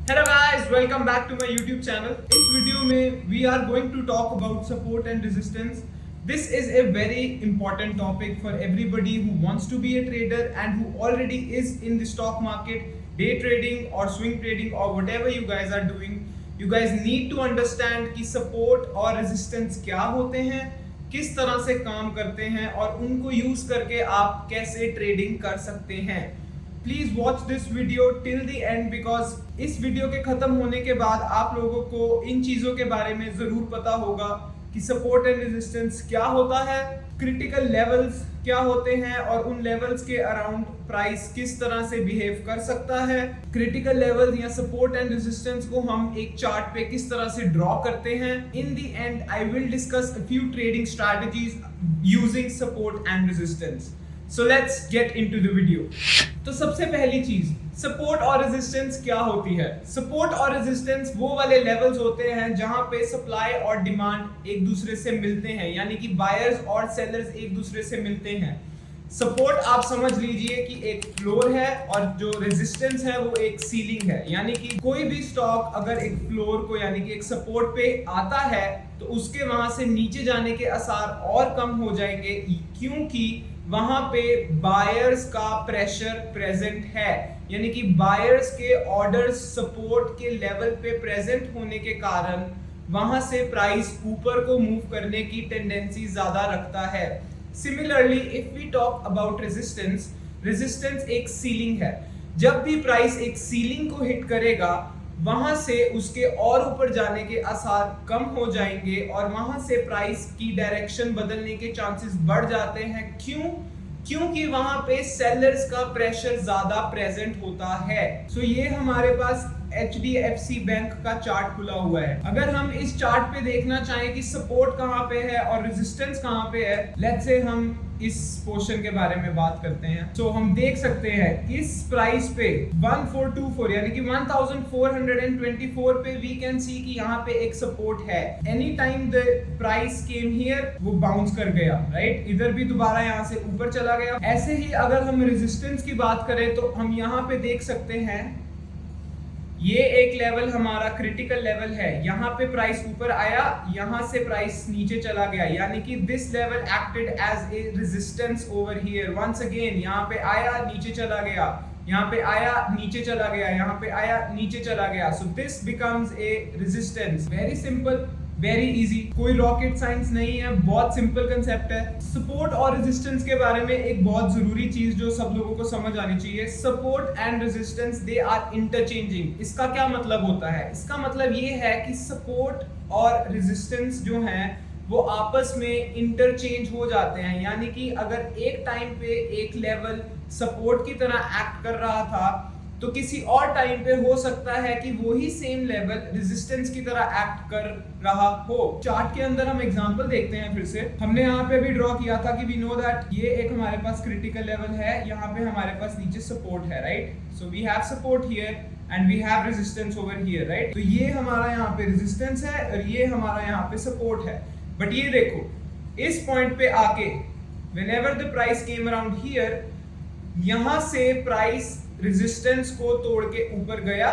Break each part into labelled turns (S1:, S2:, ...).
S1: Hello guys, welcome back to my YouTube channel. इस video में we are going to talk about support and resistance. This is a very important topic for everybody who wants to be a trader and who already is in the stock market, day trading or swing trading or whatever you guys are doing. You guys need to understand कि support और resistance क्या होते हैं, किस तरह से काम करते हैं और उनको यूज करके आप कैसे ट्रेडिंग कर सकते हैं. Please watch this video till the end because इस वीडियो के खत्म होने के बाद आप लोगों को इन चीजों के बारे में जरूर पता होगा कि सपोर्ट एंड रेजिस्टेंस क्या होता है, क्रिटिकल लेवल्स क्या होते हैं और उन लेवल्स के अराउंड प्राइस किस तरह से बिहेव कर सकता है. क्रिटिकल लेवल्स या सपोर्ट एंड रेजिस्टेंस को हम एक चार्ट पे किस तरह से ड्रॉ करते हैं. In the and I will discuss a few trading strategies using support and resistance. So let's get into the video. तो सबसे पहली चीज, सपोर्ट और रेजिस्टेंस क्या होती है. सपोर्ट और रेजिस्टेंस वो वाले लेवल्स होते हैं जहां पे सप्लाई और डिमांड एक दूसरे से मिलते हैं, यानी कि बायर्स और सेलर्स एक दूसरे से मिलते हैं. सपोर्ट आप समझ लीजिए कि एक फ्लोर है और जो रेजिस्टेंस है वो एक सीलिंग है, यानी कि कोई भी स्टॉक अगर एक फ्लोर को यानी कि एक सपोर्ट पे आता है तो उसके वहां से नीचे जाने के आसार और कम हो जाएंगे, क्योंकि वहां पे बायर्स का प्रेशर प्रेजेंट है, यानी कि बायर्स के ऑर्डर्स सपोर्ट के लेवल पे प्रेजेंट होने के कारण वहां से प्राइस ऊपर को मूव करने की टेंडेंसी ज्यादा रखता है. Similarly if we talk about resistance, resistance एक सीलिंग है. जब भी प्राइस एक सीलिंग को हिट करेगा वहां से उसके और ऊपर जाने के आसार कम हो जाएंगे और वहां से प्राइस की डायरेक्शन बदलने के चांसेस बढ़ जाते हैं. क्योंकि वहां पे सेलर्स का प्रेशर ज्यादा प्रेजेंट होता है. सो ये हमारे पास HDFC बैंक का चार्ट खुला हुआ है. अगर हम इस चार्ट पे देखना चाहें कि सपोर्ट कहां पे है और रेजिस्टेंस कहां पे है, लेट्स से हम इस पोर्शन के बारे में बात करते हैं. तो हम देख सकते हैं इस प्राइस पे 1424 यानी कि 1424 पे वी कैन सी कि यहाँ पे एक सपोर्ट है. Any time the price came here वो बाउंस कर गया, राइट. इधर भी दोबारा यहाँ से ऊपर चला गया. ऐसे ही अगर हम रेजिस्टेंस की बात करें तो हम यहाँ पे देख सकते हैं ये एक लेवल हमारा क्रिटिकल लेवल है. यहाँ पे प्राइस ऊपर आया, यहाँ से प्राइस नीचे चला गया, यानी कि this level acted as a resistance over here. Once again यहाँ पे आया, नीचे चला गया, यहाँ पे आया, नीचे चला गया, यहाँ पे आया, नीचे चला गया. So this becomes a resistance. Very simple, very easy, कोई रॉकेट साइंस नहीं है, बहुत सिंपल कंसेप्ट है. सपोर्ट और रेजिस्टेंस के बारे में एक बहुत जरूरी चीज जो सब लोगों को समझ आनी चाहिए, support and resistance they are interchanging. इसका क्या मतलब होता है? इसका मतलब ये है कि सपोर्ट और रेजिस्टेंस जो हैं वो आपस में इंटरचेंज हो जाते हैं, यानी कि अगर एक टाइम पे एक लेवल सपोर्ट की तरह एक्ट कर रहा था तो किसी और टाइम पे हो सकता है कि वही सेम लेवल रेजिस्टेंस की तरह एक्ट कर रहा हो. चार्ट के अंदर हम एग्जांपल देखते हैं. फिर से हमने यहाँ पे भी ड्रॉ किया था कि वी नो दैट ये एक हमारे पास क्रिटिकल लेवल है, यहाँ पे हमारे पास नीचे सपोर्ट है, right. So we have support here and we have resistance over here, right. तो ये हमारा यहाँ पे रेजिस्टेंस है और ये हमारा यहाँ पे सपोर्ट है. बट ये देखो इस पॉइंट पे आके whenever the price came around here, यहाँ से प्राइस रेजिस्टेंस को तोड़ के ऊपर गया,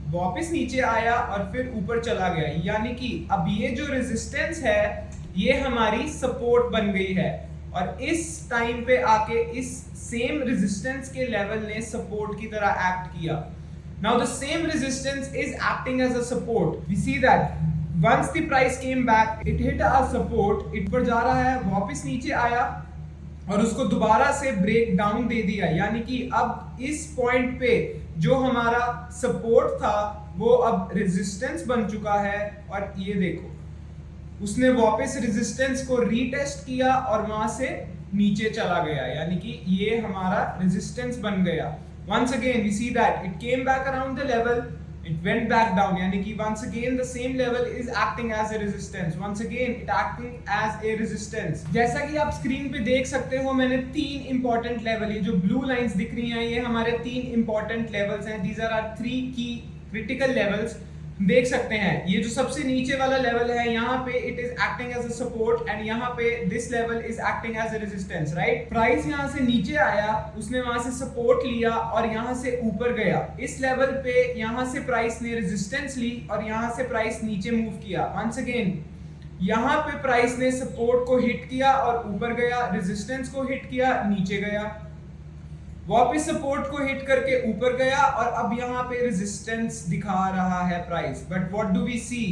S1: वापस नीचे आया और फिर ऊपर चला गया, यानी कि अब ये जो रेजिस्टेंस है ये हमारी सपोर्ट बन गई है और इस टाइम पे आके इस सेम रेजिस्टेंस के लेवल ने सपोर्ट की तरह एक्ट किया. Now the same resistance is acting as a support. We see that once the price came back it hit a support, it पर जा रहा है, वापस नीचे आया और उसको दोबारा से ब्रेक डाउन दे दिया, यानी कि अब इस पॉइंट पे जो हमारा सपोर्ट था वो अब रेजिस्टेंस बन चुका है. और ये देखो उसने वापस रेजिस्टेंस को रीटेस्ट किया और वहां से नीचे चला गया, यानी कि ये हमारा रेजिस्टेंस बन गया. Once again we see that it came back around the level, it went back down, यानी कि once again the same level is acting as a resistance. Once again it acting as a resistance. जैसा कि आप screen पे देख सकते हो मैंने तीन इंपॉर्टेंट लेवल, ये जो ब्लू लाइंस दिख रही हैं ये हमारे तीन इंपॉर्टेंट लेवल्स हैं. These are our three key critical levels देख सकते हैं ये जो सबसे नीचे वाला लेवल है यहाँ पे it is acting as a support and यहाँ पे this level is acting as a resistance, right. Price यहाँ से नीचे आया, उसने वहां से सपोर्ट लिया और यहाँ से ऊपर गया। इस लेवल पे यहाँ से प्राइस ने रेजिस्टेंस ली और यहाँ से प्राइस नीचे मूव किया। वंस अगेन यहाँ पे प्राइस ने सपोर्ट को हिट किया और ऊपर गया, रेजिस्टेंस को हिट किया, नीचे गया, वापस सपोर्ट को हिट करके ऊपर गया और अब यहाँ पे रेजिस्टेंस दिखा रहा है price. But what do we see,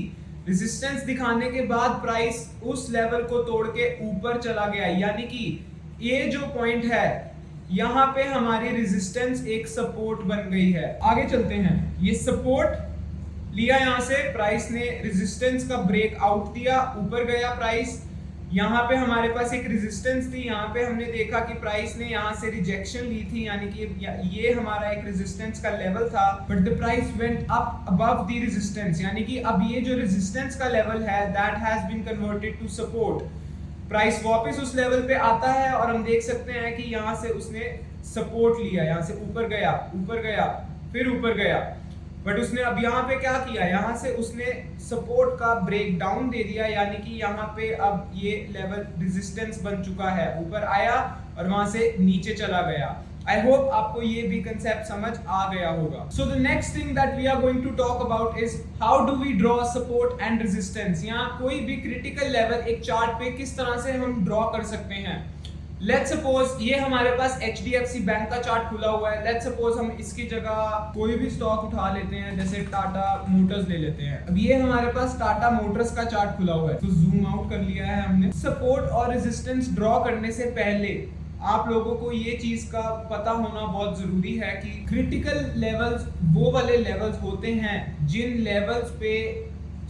S1: resistance दिखाने के बाद प्राइस उस लेवल को तोड़ के ऊपर चला गया, यानी कि ये जो पॉइंट है यहाँ पे हमारी रेजिस्टेंस एक सपोर्ट बन गई है। आगे चलते हैं, ये सपोर्ट लिया यहाँ से प्राइस ने, रेजिस्टेंस का ब्रेक आउट दिया, ऊपर गया प्राइस। यहाँ पे हमारे पास एक रेजिस्टेंस थी, यहाँ पे हमने देखा कि प्राइस ने यहाँ से रिजेक्शन ली थी, यानी कि ये हमारा एक रेजिस्टेंस का लेवल था। But the price went up above the resistance, यानी कि अब ये जो रेजिस्टेंस का लेवल है that has been converted to support. Price वापस उस लेवल पे आता है और हम देख सकते हैं कि यहाँ से उसने सपोर्ट लिया, यहाँ से ऊपर गया, फिर ऊपर गया। बट उसने अब यहाँ पे क्या किया, यहाँ से उसने सपोर्ट का ब्रेक डाउन दे दिया, यानी कि यहाँ पे अब ये लेवल रेजिस्टेंस बन चुका है। ऊपर आया और वहां से नीचे चला गया। आई होप आपको ये भी कंसेप्ट समझ आ गया होगा। So the next thing that we are going to talk about is how do we draw support and resistance. यहाँ कोई भी क्रिटिकल लेवल एक चार्ट पे किस तरह से हम ड्रॉ कर सकते हैं। लेट्स सपोज ये हमारे पास HDFC बैंक का चार्ट खुला हुआ है। लेट्स सपोज हम इसकी जगह कोई भी स्टॉक उठा लेते हैं, जैसे टाटा मोटर्स ले लेते हैं। अब ये हमारे पास टाटा मोटर्स का चार्ट खुला हुआ है, तो जूम आउट कर लिया है हमने। सपोर्ट और रेजिस्टेंस ड्रॉ करने से पहले आप लोगों को ये चीज का पता होना बहुत जरूरी है कि क्रिटिकल लेवल्स वो वाले लेवल्स होते हैं जिन लेवल्स पे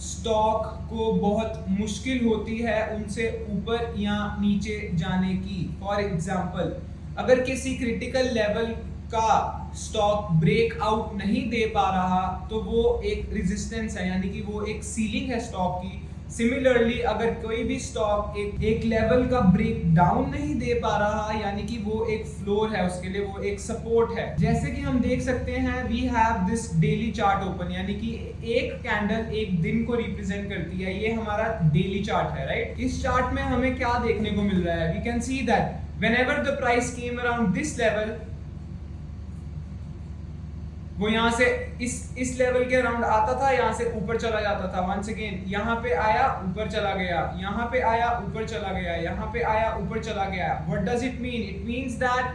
S1: स्टॉक को बहुत मुश्किल होती है उनसे ऊपर या नीचे जाने की। फॉर एग्जाम्पल, अगर किसी क्रिटिकल लेवल का स्टॉक ब्रेक आउट नहीं दे पा रहा तो वो एक रेजिस्टेंस है, यानी कि वो एक सीलिंग है स्टॉक की। सिमिलरली अगर कोई भी स्टॉक एक लेवल का ब्रेक डाउन नहीं दे पा रहा, यानी कि वो एक फ्लोर है, उसके लिए वो एक सपोर्ट है। जैसे कि हम देख सकते हैं we have this daily chart open, यानी कि एक कैंडल एक दिन को रिप्रेजेंट करती है। ये हमारा डेली चार्ट है, राइट। इस चार्ट में हमें क्या देखने को मिल रहा है, we can see that whenever the price came around this level, वो यहाँ से इस लेवल के अराउंड आता था, यहाँ से ऊपर चला जाता था। वंस अगेन यहाँ पे आया, ऊपर चला गया, यहाँ पे आया, ऊपर चला गया, यहाँ पे आया, ऊपर चला गया। What does it mean? It means that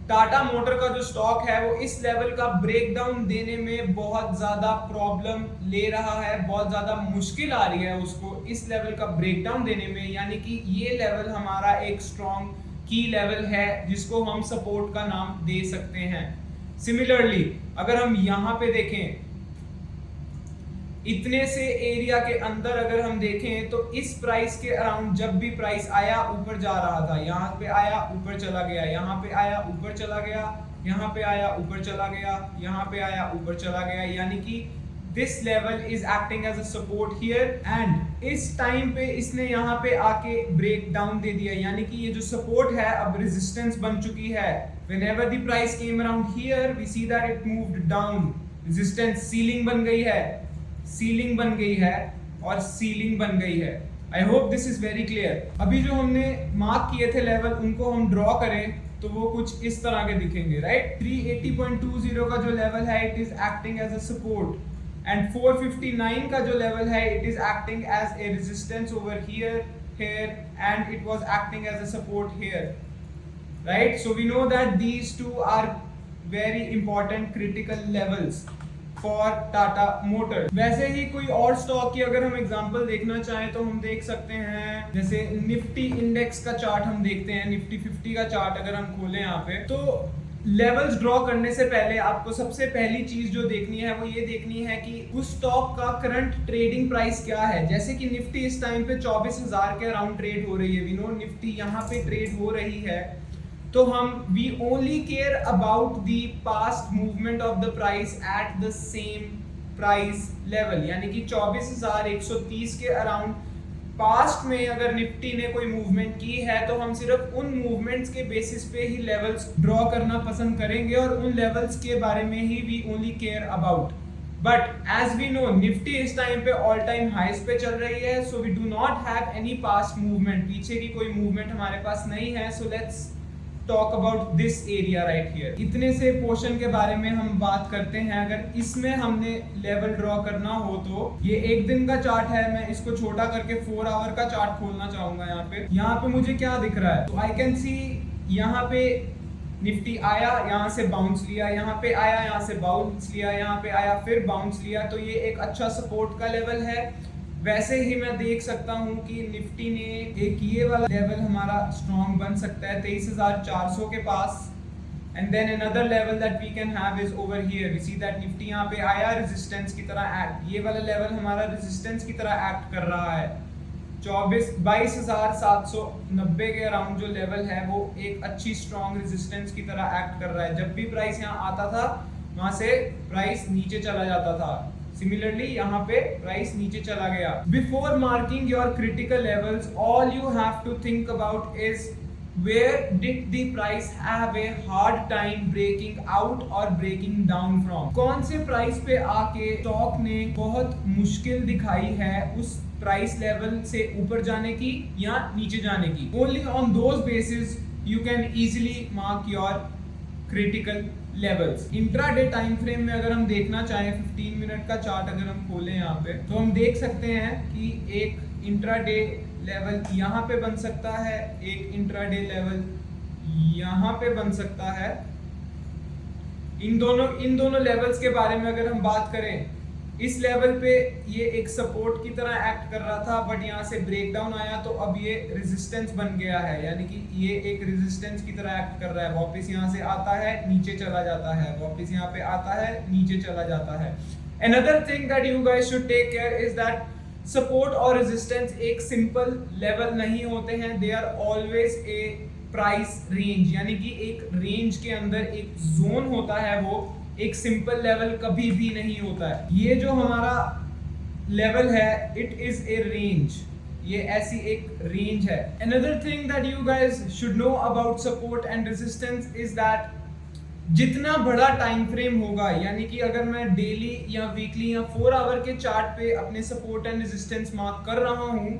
S1: Tata motor का जो स्टॉक है वो इस लेवल का ब्रेकडाउन देने में बहुत ज्यादा प्रॉब्लम ले रहा है, बहुत ज्यादा मुश्किल आ रही है उसको इस लेवल का ब्रेकडाउन देने में। यानी कि ये लेवल हमारा एक स्ट्रॉन्ग की लेवल है जिसको हम सपोर्ट का नाम दे सकते हैं। सिमिलरली अगर हम यहाँ पे देखें, इतने से एरिया के अंदर अगर हम देखें तो इस प्राइस के अराउंड जब भी प्राइस आया ऊपर जा रहा था, यहाँ पे आया ऊपर चला गया, यहाँ पे आया ऊपर चला गया, यहाँ पे आया ऊपर चला गया, यहाँ पे आया ऊपर चला गया, यानी कि this level is acting as a support here and इस टाइम पे इसने यहाँ पे आके ब्रेक डाउन दे दिया, यानी कि ये जो सपोर्ट है अब रेजिस्टेंस बन चुकी है। Whenever the price came around here we see that it moved down, resistance ceiling बन गई है, सीलिंग बन गई है और सीलिंग बन गई है। I hope this is very clear. अभी जो हमने मार्क किए थे लेवल उनको हम ड्रॉ करें तो वो कुछ इस तरह के दिखेंगे, राइट। 380.20 का जो लेवल है it is acting as a support and 459 का जो लेवल है it is acting as a resistance over here, here and it was acting as a support here, right? So we know that these two are very important critical levels for Tata Motors। वैसे ही कोई और stock की अगर हम example देखना चाहें तो हम देख सकते हैं, जैसे निफ्टी इंडेक्स का चार्ट हम देखते हैं, निफ्टी 50 का चार्ट अगर हम खोलें यहाँ पे, तो लेवल्स ड्रॉ करने से पहले आपको सबसे पहली चीज जो देखनी है वो ये देखनी है कि उस स्टॉक का करंट ट्रेडिंग प्राइस क्या है। जैसे कि निफ्टी इस टाइम पे 24,000 के अराउंड ट्रेड हो रही है, वी नो निफ्टी यहाँ पे ट्रेड हो रही है, तो हम we only care about the past movement of the price at the same price level, यानी कि 24,130 के अराउंड पास्ट में अगर निफ्टी ने कोई मूवमेंट की है तो हम सिर्फ उन मूवमेंट्स के बेसिस पे ही लेवल्स ड्रॉ करना पसंद करेंगे और उन लेवल्स के बारे में ही we only care about. But as we know Nifty is this पे ऑल टाइम हाइस पे चल रही है, so we do not have any past movement, पीछे की कोई मूवमेंट हमारे पास नहीं है. So let's talk about this area right here. इतने से पोर्शन के बारे में हम बात करते हैं. अगर इसमें हमने लेवल ड्रॉ करना हो तो ये एक दिन का चार्ट है, मैं इसको छोटा करके 4 आवर का चार्ट खोलना चाहूंगा. यहाँ पे मुझे क्या दिख रहा है, तो आई कैन सी यहाँ पे निफ्टी आया, यहाँ से बाउंस लिया, यहाँ पे आया, यहाँ से बाउंस लिया, यहाँ पे आया, फिर बाउंस लिया. तो ये एक अच्छा सपोर्ट का लेवल है. वैसे ही मैं देख सकता हूँ कि निफ्टी ने एक ये वाला लेवल हमारा स्ट्रॉन्ग बन सकता है 23,400 के पास. And then another level that we can have is over here. We see that Nifty यहाँ पे आया रेजिस्टेंस की तरह एक्ट, ये वाला लेवल हमारा रेजिस्टेंस की तरह एक्ट कर रहा है. 22,790 के अराउंड जो लेवल है वो एक अच्छी स्ट्रॉन्ग रेजिस्टेंस की तरह एक्ट कर रहा है. जब भी प्राइस यहाँ आता था वहां से प्राइस नीचे चला जाता था. सिमिलरली यहाँ पे प्राइस नीचे चला गया. Before marking your critical levels, all you have to think about is where did the price have a hard time breaking out or breaking down from. कौन से प्राइस पे आके स्टॉक ने बहुत मुश्किल दिखाई है उस प्राइस लेवल से ऊपर जाने की या नीचे जाने की. Only on those basis you can easily mark your critical levels. Intraday time frame में अगर हम देखना चाहें 15 मिनट का चार्ट अगर हम खोलें यहाँ पे, तो हम देख सकते हैं कि एक इंट्राडे लेवल यहाँ पे बन सकता है, एक इंट्राडे लेवल यहाँ पे बन सकता है. इन दोनों लेवल्स के बारे में अगर हम बात करें, इस लेवल पे ये एक सपोर्ट की तरह एक्ट कर रहा था, बट यहाँ से ब्रेक डाउन आया तो अब ये रेजिस्टेंस बन गया है. यानी कि ये एक रेजिस्टेंस की तरह एक्ट कर रहा है. वापस यहाँ से आता है, नीचे चला जाता है, वापस यहाँ पे आता है, नीचे चला जाता है. Another thing that you guys should take care is that support और रेजिस्टेंस एक सिंपल लेवल नहीं होते हैं. They are always a price range, यानी कि एक रेंज के अंदर एक जोन होता है, वो एक सिंपल लेवल कभी भी नहीं होता है. ये जो हमारा लेवल है इट इज ए रेंज, ये ऐसी एक रेंज है. Another thing that you guys should know about support and resistance is that जितना बड़ा टाइम फ्रेम होगा, यानी कि अगर मैं डेली या वीकली या 4 आवर के चार्ट पे अपने सपोर्ट एंड रेजिस्टेंस मार्क कर रहा हूं,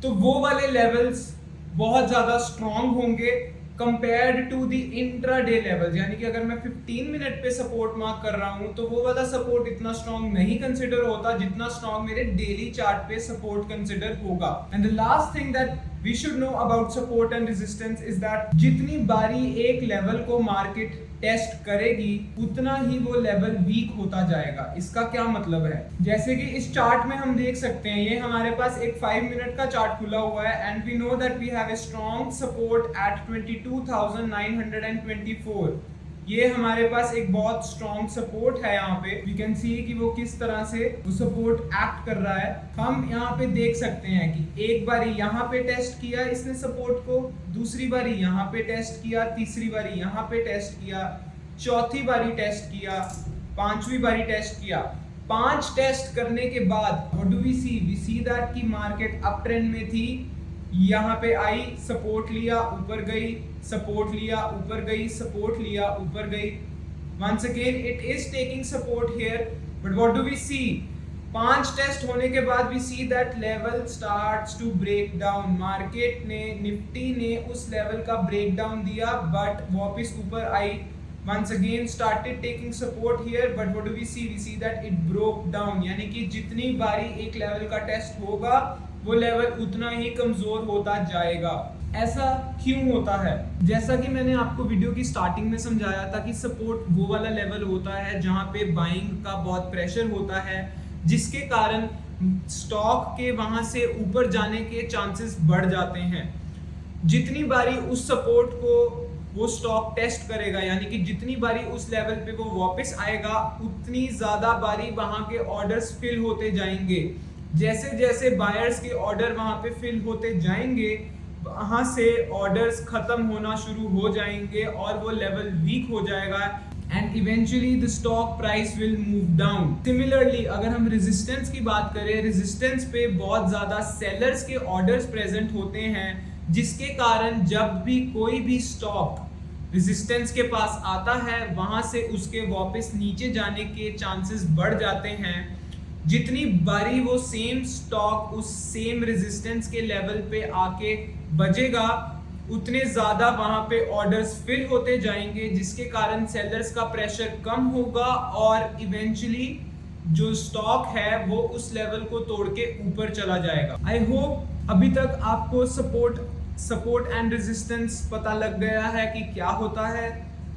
S1: तो वो वाले लेवल्स बहुत ज्यादा स्ट्रॉन्ग होंगे compared to the intraday levels. यानी कि अगर मैं 15 मिनट पे सपोर्ट मार्क कर रहा हूं तो वो वाला सपोर्ट इतना स्ट्रॉन्ग नहीं कंसिडर होता जितना स्ट्रॉन्ग मेरे डेली चार्ट पे सपोर्ट कंसिडर होगा. And the last thing that we should know about support and resistance is that जितनी बारी एक लेवल को मार्केट टेस्ट करेगी उतना ही वो लेवल वीक होता जाएगा. इसका क्या मतलब है, जैसे कि इस चार्ट में हम देख सकते हैं, ये हमारे पास एक 5 मिनट का चार्ट खुला हुआ है and we know that we have a strong support at 22,924. ये हमारे पास एक बहुत स्ट्रॉन्ग सपोर्ट है. यहाँ पे वी कैन सी कि वो किस तरह से वो सपोर्ट एक्ट कर रहा है. हम यहाँ पे देख सकते हैं कि एक बारी यहाँ पे टेस्ट किया इसने सपोर्ट को, दूसरी बारी यहाँ पे टेस्ट किया, तीसरी बारी यहाँ पे टेस्ट किया, चौथी बारी टेस्ट किया, पांचवी बारी टेस्ट किया. 5 टेस्ट करने के बाद what do we see that की मार्केट अप ट्रेंड में थी. यहाँ पे आई, सपोर्ट लिया, ऊपर गई, सपोर्ट लिया, ऊपर गई, सपोर्ट लिया, ऊपर गई. Once again it is taking support here, but what do we see, 5 test होने के बाद we see that level starts to break down. Market ने, निफ्टी ने उस लेवल का ब्रेक डाउन दिया बट वापस ऊपर आई. Once again started taking support here, but what do we see? We see that it broke down. यानी कि जितनी बारी एक लेवल का टेस्ट होगा वो लेवल उतना ही कमजोर होता जाएगा. ऐसा क्यों होता है? जैसा कि मैंने आपको वीडियो की स्टार्टिंग में समझाया था कि सपोर्ट वो वाला लेवल होता है जहां पे बाइंग का बहुत प्रेशर होता है, जिसके कारण स्टॉक के वहां से ऊपर जाने के चांसेस बढ़ जाते हैं. जितनी बारी उस सपोर्ट को वो स्टॉक टेस्ट करेगा, यानी कि जितनी बारी उस लेवल पे वो वापस आएगा उतनी ज्यादा बारी वहां के ऑर्डर्स फिल होते जाएंगे. जैसे जैसे बायर्स के ऑर्डर वहां पे फिल होते जाएंगे वहां से ऑर्डर्स खत्म होना शुरू हो जाएंगे और वो लेवल वीक हो जाएगा and eventually the stock price will move down. Similarly अगर हम रेजिस्टेंस की बात करें, रेजिस्टेंस पे बहुत ज्यादा सेलर्स के ऑर्डर्स प्रेजेंट होते हैं, जिसके कारण जब भी कोई भी स्टॉक रेजिस्टेंस के पास आता है वहां से उसके वापस नीचे जाने के चांसेस बढ़ जाते हैं। जितनी बारी वो सेम स्टॉक उस सेम रेजिस्टेंस के लेवल पे आके बजेगा उतने ज्यादा वहां पे ऑर्डर्स फिल होते जाएंगे, जिसके कारण सेलर्स का प्रेशर कम होगा और इवेंचुअली जो स्टॉक है वो उस लेवल को तोड़ के ऊपर चला जाएगा। आई होप अभी तक आपको सपोर्ट एंड रेजिस्टेंस पता लग गया है कि क्या होता है,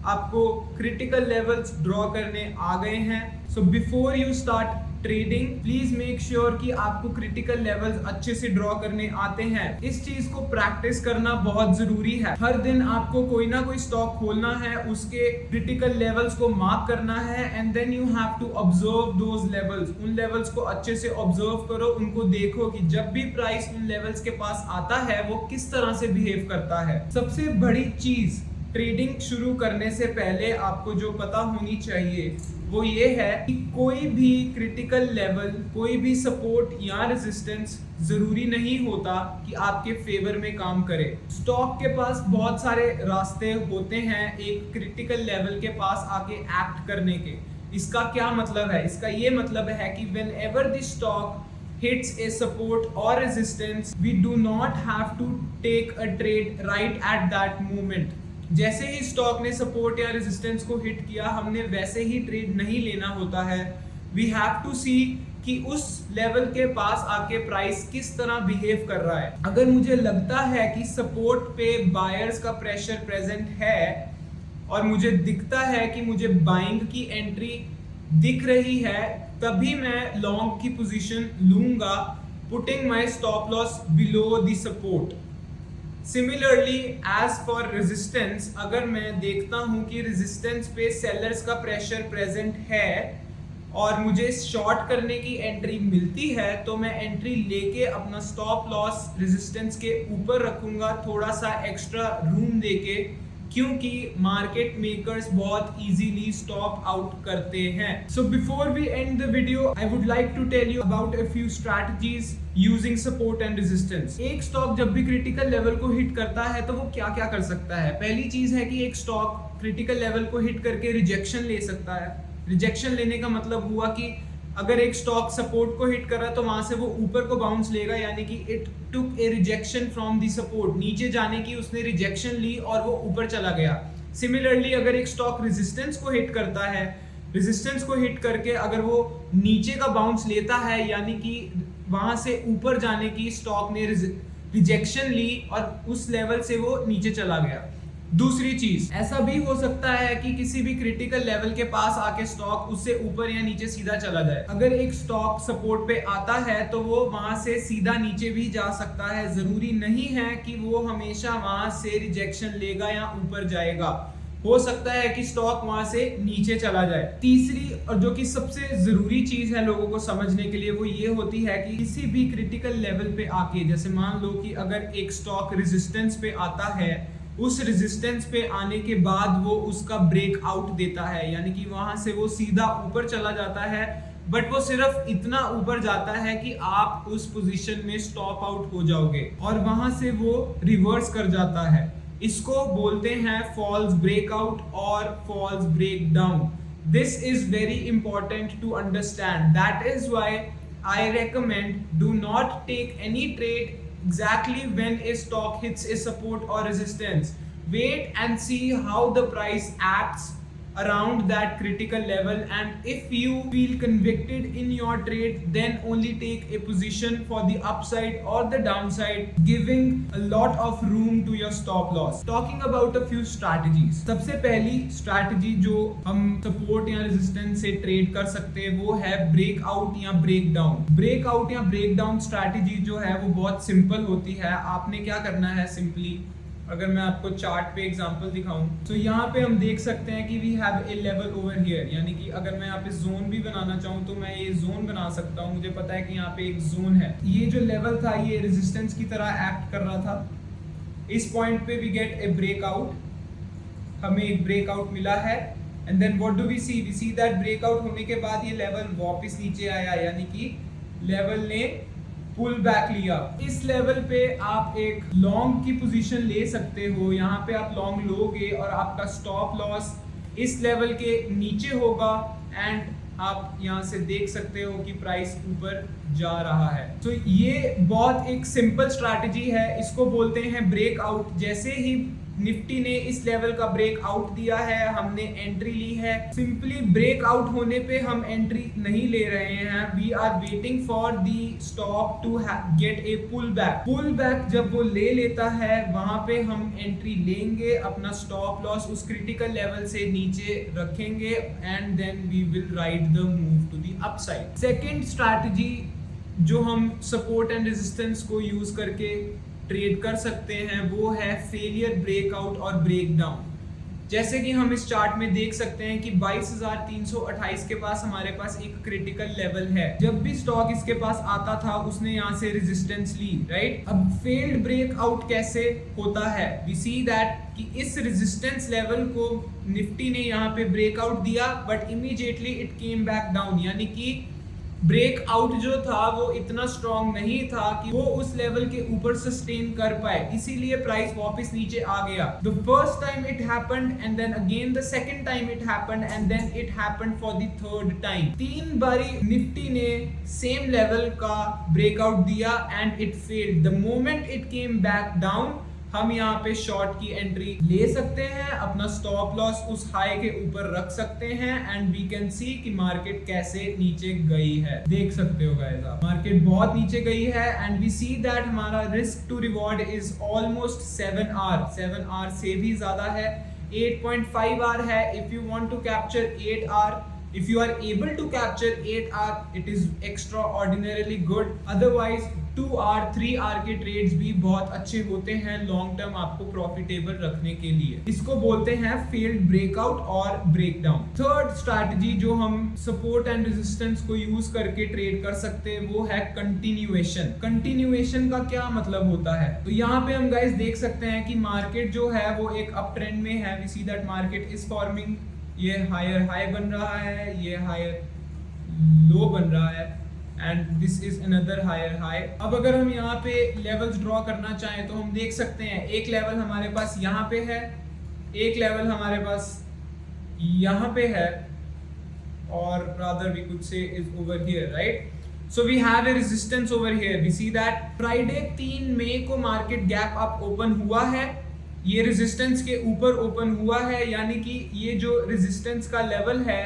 S1: आपको क्रिटिकल लेवल्स ड्रॉ करने आ गए हैं। So before you start trading please make sure कि आपको क्रिटिकल लेवल्स अच्छे से ड्रॉ करने आते हैं। इस चीज को प्रैक्टिस करना बहुत जरूरी है। हर दिन आपको कोई ना कोई स्टॉक खोलना है, उसके क्रिटिकल लेवल्स को मार्क करना है and then you have to observe those levels. उन लेवल्स को अच्छे से ऑब्जर्व करो, उनको देखो कि जब भी प्राइस उन लेवल्स के पास आता है वो किस तरह से बिहेव करता है। सबसे बड़ी चीज ट्रेडिंग शुरू करने से पहले आपको जो पता होनी चाहिए वो ये है कि कोई भी क्रिटिकल लेवल, कोई भी सपोर्ट या रेजिस्टेंस जरूरी नहीं होता कि आपके फेवर में काम करे। स्टॉक के पास बहुत सारे रास्ते होते हैं एक क्रिटिकल लेवल के पास आके एक्ट करने के। इसका क्या मतलब है? इसका ये मतलब है कि whenever the stock hits a support or resistance, we do not have to take a trade right at that moment. जैसे ही स्टॉक ने सपोर्ट या रेजिस्टेंस को हिट किया, हमने वैसे ही ट्रेड नहीं लेना होता है। वी हैव टू सी कि उस लेवल के पास आके प्राइस किस तरह बिहेव कर रहा है। अगर मुझे लगता है कि सपोर्ट पे बायर्स का प्रेशर प्रेजेंट है और मुझे दिखता है कि मुझे बाइंग की एंट्री दिख रही है, तभी मैं लॉन्ग की पोजीशन लूंगा, putting my stop loss below the support. Similarly as for resistance, अगर मैं देखता हूं कि रेजिस्टेंस पे सेलर्स का प्रेशर प्रेजेंट है और मुझे शॉर्ट करने की एंट्री मिलती है, तो मैं एंट्री लेके अपना स्टॉप लॉस रेजिस्टेंस के ऊपर रखूंगा, थोड़ा सा एक्स्ट्रा रूम देके, क्योंकि मार्केट मेकर्स बहुत इजीली स्टॉप आउट करते हैं। So before we end the video, I would like to tell you about a few strategies using support and resistance. एक स्टॉक जब भी क्रिटिकल लेवल को हिट करता है तो वो क्या क्या कर सकता है। पहली चीज है कि एक स्टॉक क्रिटिकल लेवल को हिट करके रिजेक्शन ले सकता है। रिजेक्शन लेने का मतलब हुआ कि अगर एक स्टॉक सपोर्ट को हिट कर रहा है तो वहां से वो ऊपर को बाउंस लेगा, यानी कि it took A rejection from the support. नीचे जाने की उसने रिजेक्शन ली और वो ऊपर चला गया। सिमिलरली अगर एक स्टॉक रेजिस्टेंस को हिट करता है, रेजिस्टेंस को हिट करके अगर वो नीचे का बाउंस लेता है, यानी कि वहां से ऊपर जाने की स्टॉक ने रिजेक्शन ली और उस लेवल से वो नीचे चला गया। दूसरी चीज, ऐसा भी हो सकता है कि किसी भी क्रिटिकल लेवल के पास आके स्टॉक उससे ऊपर या नीचे सीधा चला जाए। अगर एक स्टॉक सपोर्ट पे आता है तो वो वहां से सीधा नीचे भी जा सकता है। जरूरी नहीं है कि वो हमेशा वहां से रिजेक्शन लेगा या ऊपर जाएगा। हो सकता है कि स्टॉक वहां से नीचे चला जाए। तीसरी और जो कि सबसे जरूरी चीज है लोगों को समझने के लिए, वो ये होती है कि किसी भी क्रिटिकल लेवल पे आके, जैसे मान लो कि अगर एक स्टॉक रेजिस्टेंस पे आता है, उस रेजिस्टेंस पे आने के बाद वो उसका ब्रेक आउट देता है, यानी कि वहां से वो सीधा ऊपर चला जाता है, बट वो सिर्फ इतना ऊपर जाता है कि आप उस पोजीशन में स्टॉप आउट हो जाओगे और वहां से वो रिवर्स कर जाता है। इसको बोलते हैं फॉल्स ब्रेकआउट और false break down. This is very important to understand. That is why I recommend do not take any trade exactly when a stock hits a support or resistance. Wait and see how the price acts around that critical level, and if you feel convicted in your trade, then only take a position for the upside or the downside, giving a lot of room to your stop loss. Talking about a few strategies. सबसे पहली strategy जो हम support या resistance से trade कर सकते हैं वो है breakout या breakdown. Breakout या breakdown strategy जो है वो बहुत simple होती है। आपने क्या करना है, simply अगर मैं आपको चार्ट पे एग्जांपल दिखाऊं तो यहाँ पे हम देख सकते हैं कि we have a level over here, यानी कि अगर मैं यहाँ पे जोन भी बनाना चाहूँ तो मैं ये जोन बना सकता हूँ। मुझे पता है कि यहाँ पे एक जोन है। ये जो लेवल था ये रेजिस्टेंस की तरह एक्ट कर रहा था। इस पॉइंट पे वी गेट ए ब्रेकआउट, हमें एक ब्रेकआउट मिला है and then what do we see that breakout होने के बाद ये लेवल वापस नीचे आया, यानी कि लेवल ने पुल बैक लिया, इस लेवल पे आप एक लॉन्ग की पोजीशन ले सकते हो। यहाँ पे आप लॉन्ग लोगे और आपका स्टॉप लॉस इस लेवल के नीचे होगा एंड आप यहाँ से देख सकते हो कि प्राइस ऊपर जा रहा है। तो ये बहुत एक सिंपल स्ट्रैटेजी है, इसको बोलते हैं ब्रेकआउट। जैसे ही निफ्टी ने इस लेवल का ब्रेकआउट दिया है, हमने एंट्री ली है। सिंपली ब्रेकआउट होने पे हम एंट्री नहीं ले रहे हैं, we are waiting for the stock to get a pull back. Pull back जब वो ले लेता है, वहां पे हम एंट्री लेंगे, अपना स्टॉप लॉस उस क्रिटिकल लेवल से नीचे रखेंगे and then we will ride the move to the upside. Second strategy जो हम सपोर्ट एंड रेजिस्टेंस को यूज करके ट्रेड कर सकते हैं, वो है फेलियर ब्रेकआउट और ब्रेकडाउन। जैसे कि हम इस चार्ट में देख सकते हैं कि 22,328 के पास हमारे पास एक क्रिटिकल लेवल है। जब भी स्टॉक इसके पास आता था, उसने यहाँ से रेजिस्टेंस ली, राइट। अब फेल्ड ब्रेकआउट कैसे होता है, वी सी दैट कि इस रेजिस्टेंस लेवल को निफ्टी ने यहाँ पे ब्रेकआउट दिया but immediately it came back down, यानी कि ब्रेकआउट जो था वो इतना स्ट्रॉन्ग नहीं था कि वो उस लेवल के ऊपर सस्टेन कर पाए, इसीलिए प्राइस वापस नीचे आ गया। The first time it happened and then again the second time it happened and then it happened for the third time. 3 बारी निफ्टी ने सेम लेवल का ब्रेकआउट दिया and it failed. The moment it came back down, हम यहाँ पे short की entry ले सकते हैं, अपना स्टॉप लॉस उस हाई के ऊपर रख सकते हैं एंड वी कैन सी कि मार्केट कैसे नीचे गई है। देख सकते हो गाइस आप, मार्केट बहुत नीचे गई है एंड वी सी दैट हमारा risk to reward is almost 7 hour से भी ज्यादा है, 8.5 आवर है। If you want to capture 8 hour, if you are able to capture 8 hour, it is extraordinarily good. Otherwise 2 hour 3 hour के trades भी बहुत अच्छे होते हैं लॉन्ग टर्म आपको प्रॉफिटेबल रखने के लिए। इसको बोलते हैं फेल्ड ब्रेकआउट और ब्रेकडाउन। थर्ड स्ट्रैटेजी जो हम सपोर्ट एंड रेजिस्टेंस को यूज करके ट्रेड कर सकते हैं, वो है कंटिन्यूएशन। कंटिन्यूएशन का क्या मतलब होता है, तो यहाँ पे हम गाइस देख सकते हैं कि मार्केट जो है वो एक अप ट्रेंड में है। We see that market is forming, ये हायर हाई बन रहा है, ये हायर लो बन रहा है and this is another higher high. अब अगर हम यहाँ पे लेवल्स ड्रॉ करना चाहें तो हम देख सकते हैं एक लेवल हमारे पास यहाँ पे है, एक लेवल हमारे पास यहाँ पे है, और rather we could say is over here, right? So we have a resistance over here. We see that Friday 3 मई को मार्केट गैप अप ओपन हुआ है, ये रेजिस्टेंस के ऊपर ओपन हुआ है, यानी कि ये जो रेजिस्टेंस का लेवल है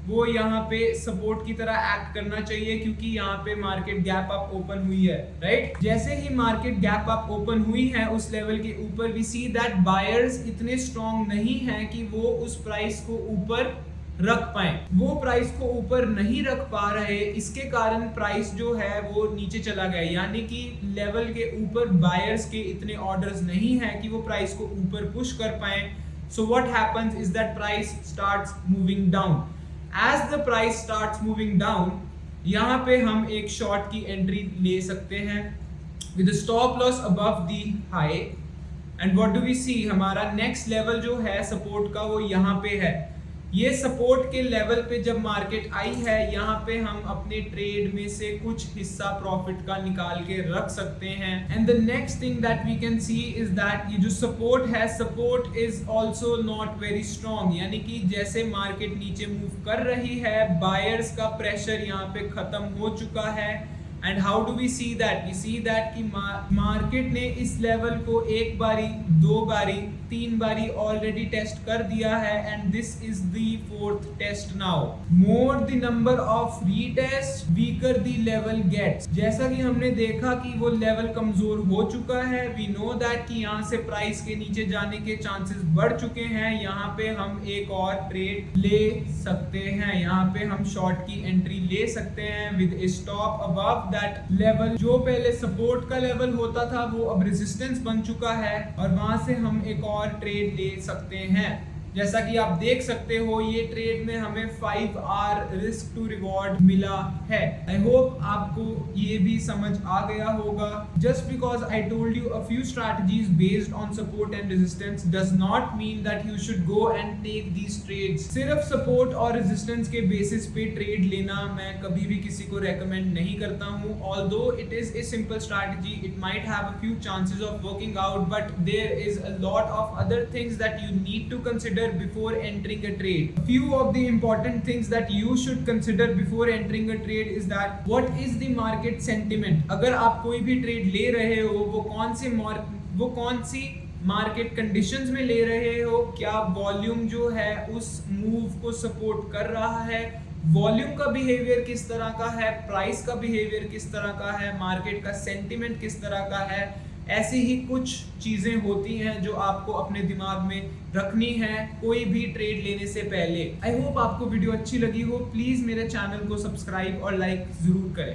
S1: वो यहाँ पे सपोर्ट की तरह एक्ट करना चाहिए, क्योंकि यहाँ पे मार्केट गैप अप ओपन हुई है, राइट। जैसे ही मार्केट गैप अप ओपन हुई है उस लेवल के ऊपर, वी सी दैट बायर्स इतने स्ट्रॉन्ग नहीं हैं कि वो उस प्राइस को ऊपर रख पाए, वो प्राइस को ऊपर नहीं रख पा रहे, इसके कारण प्राइस जो है वो नीचे चला गया, यानी कि लेवल के ऊपर बायर्स के इतने ऑर्डर्स नहीं है कि वो प्राइस को ऊपर पुश कर पाए। So what happens is that price starts moving down. As the price starts moving down, यहाँ पे हम एक शॉर्ट की एंट्री ले सकते हैं with stop loss above the high and what do we see, हमारा नेक्स्ट लेवल जो है सपोर्ट का वो यहाँ पे है। ये सपोर्ट के लेवल पे जब मार्केट आई है, यहाँ पे हम अपने ट्रेड में से कुछ हिस्सा प्रॉफिट का निकाल के रख सकते हैं। And the next thing that we can see is that ये जो सपोर्ट है, support is also not very strong, यानी कि जैसे मार्केट नीचे मूव कर रही है, बायर्स का प्रेशर यहाँ पे खत्म हो चुका है। And how do we see that, we see that कि मार्केट ने इस लेवल को एक बारी, 2 बारी, 3 बारी ऑलरेडी टेस्ट कर दिया है and this is the 4th test now. More the number of retest, weaker the level gets. जैसा कि हमने देखा कि वो लेवल कमजोर हो चुका है, वी नो दैट कि यहाँ से प्राइस के नीचे जाने के चांसेस बढ़ चुके हैं। यहाँ पे हम एक और ट्रेड ले सकते हैं, यहाँ पे हम शॉर्ट की एंट्री ले सकते हैं with A stop above that level. जो पहले सपोर्ट का लेवल होता था वो अब रेजिस्टेंस बन चुका है और वहां से हम एक और ट्रेड ले सकते हैं। जैसा कि आप देख सकते हो ये ट्रेड में हमें 5R रिस्क टू रिवॉर्ड मिला है। आई होप आपको ये भी समझ आ गया होगा। Just because I told you a few strategies based on support and resistance does not mean that you should go and take these trades. सिर्फ सपोर्ट और रेजिस्टेंस के बेसिस पे ट्रेड लेना मैं कभी भी किसी को रेकमेंड नहीं करता हूँ। Although it is a simple strategy, it might have a few chances of working out, but there is a lot of other things that you need to consider before entering a trade. A few of the important things that you should consider before entering a trade is that what is the market sentiment. अगर आप कोई भी trade ले रहे हो वो कौन सी market conditions में ले रहे हो, क्या वॉल्यूम जो है उस मूव को सपोर्ट कर रहा है, वॉल्यूम का बिहेवियर किस तरह का है, प्राइस का बिहेवियर किस तरह का है, मार्केट का सेंटिमेंट किस तरह का है। ऐसी ही कुछ चीजें होती हैं जो आपको अपने दिमाग में रखनी है कोई भी ट्रेड लेने से पहले। आई होप आपको वीडियो अच्छी लगी हो। प्लीज मेरे चैनल को सब्सक्राइब और लाइक जरूर करें।